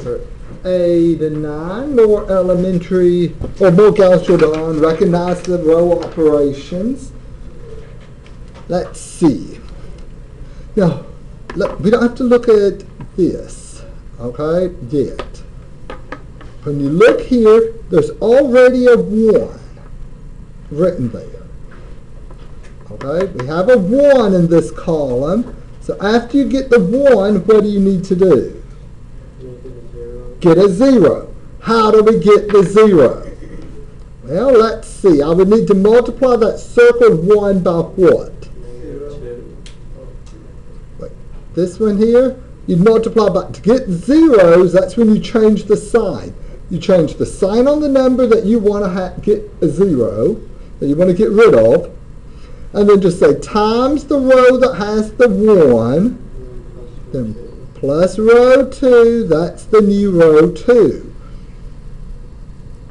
for 8 and 9, more elementary, or more Gauss Jordan, recognize the row operations. Let's see. Now, look, we don't have to look at this, okay, yet. When you look here, there's already a 1 written there. Okay, we have a 1 in this column. So after you get the 1, what do you need to do? Get a 0. How do we get the 0? Well, let's see. I would need to multiply that circled 1 by what? Wait, this one here? You'd multiply by, to get zeros, that's when you change the sign. You change the sign on the number that you want to get a 0, that you want to get rid of, and then just say times the row that has the 1, then plus row 2, that's the new row 2.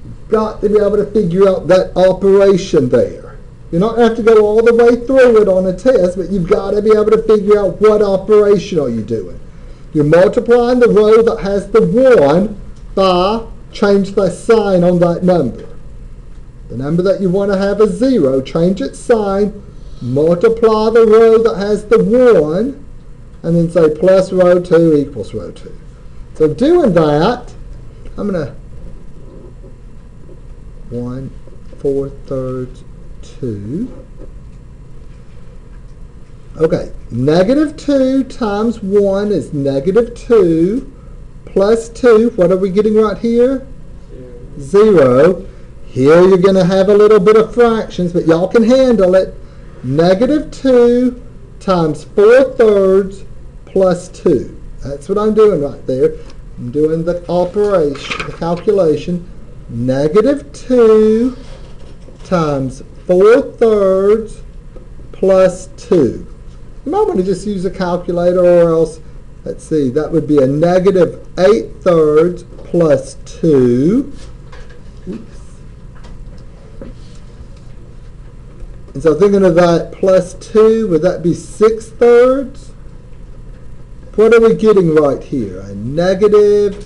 You've got to be able to figure out that operation there. You're not going to have to go all the way through it on a test, but you've got to be able to figure out what operation are you doing. You're multiplying the row that has the 1 by change the sign on that number. The number that you want to have is 0, change its sign, multiply the row that has the 1, and then say plus row 2 equals row 2. So doing that, I'm going to 1 4/3 2. Okay, negative 2 times 1 is negative 2 plus 2. What are we getting right here? 0. Here you're going to have a little bit of fractions, but y'all can handle it. Negative 2 times 4/3 plus 2. That's what I'm doing right there. I'm doing the operation, the calculation. Negative 2 times 4/3 plus 2. You might want to just use a calculator, or else, let's see, that would be a negative 8/3 plus 2. And so thinking of that plus 2, would that be 6/3? What are we getting right here? A negative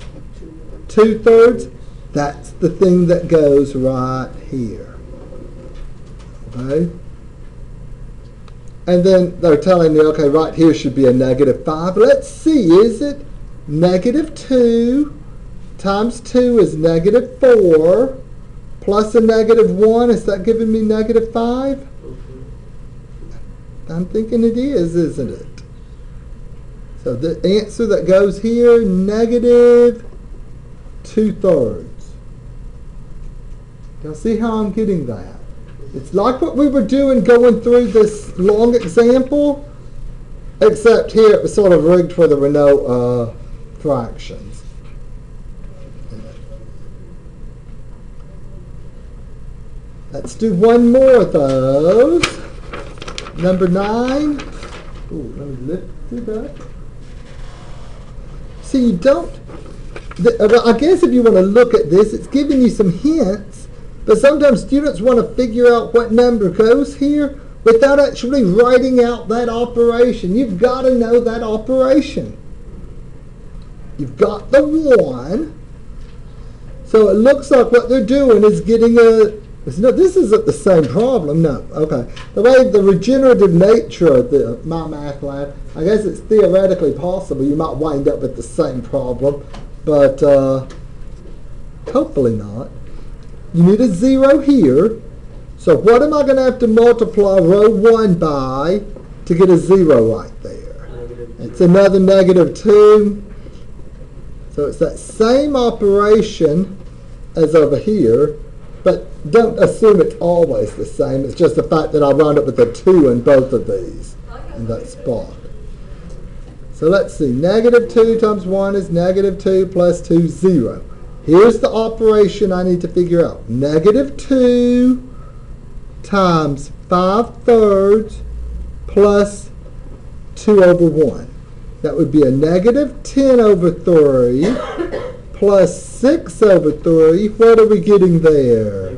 2/3? That's the thing that goes right here. Okay? And then they're telling me, okay, right here should be a negative 5. Let's see, is it negative 2 times 2 is negative 4 plus a negative 1? Is that giving me negative 5? I'm thinking it is, isn't it? So the answer that goes here, negative 2/3. Y'all see how I'm getting that? It's like what we were doing going through this long example, except here it was sort of rigged where there were no fractions. Let's do one more of those. Number 9. Ooh, let me lift it up. See, you don't, I guess if you want to look at this, it's giving you some hints, but sometimes students want to figure out what number goes here without actually writing out that operation. You've got to know that operation. You've got the 1, so it looks like what they're doing is getting a, no, this isn't the same problem. No, okay. The way the regenerative nature of my math lab, I guess it's theoretically possible you might wind up with the same problem, but hopefully not. You need a 0 here. So what am I going to have to multiply row 1 by to get a 0 right there? It's another negative 2. So it's that same operation as over here. But don't assume it's always the same. It's just the fact that I wound up with a 2 in both of these in that spot. So let's see. Negative 2 times 1 is negative 2 plus 2, 0. Here's the operation I need to figure out. Negative 2 times 5/3 plus 2 over 1. That would be a negative 10 over 3. Plus 6 over 3, what are we getting there?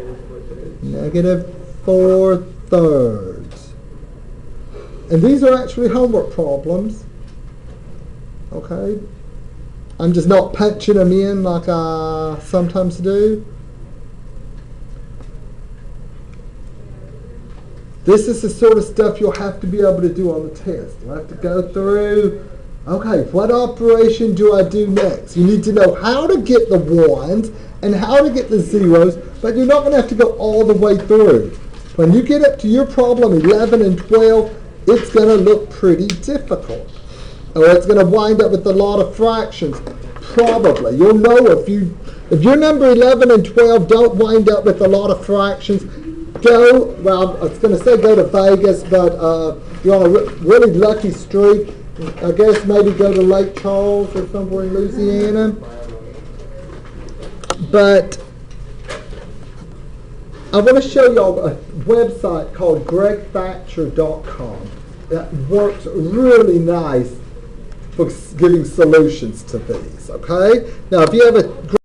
Negative 4/3. And these are actually homework problems. Okay? I'm just not punching them in like I sometimes do. This is the sort of stuff you'll have to be able to do on the test. You'll have to go through, okay, what operation do I do next? You need to know how to get the ones and how to get the zeros, but you're not going to have to go all the way through. When you get up to your problem 11 and 12, it's going to look pretty difficult. Or it's going to wind up with a lot of fractions. Probably. You'll know if your number 11 and 12 don't wind up with a lot of fractions, well, I was going to say go to Vegas, but you're on a really lucky streak. I guess maybe go to Lake Charles or somewhere in Louisiana. But I want to show y'all a website called gregthatcher.com that works really nice for giving solutions to these, okay? Now, if you have a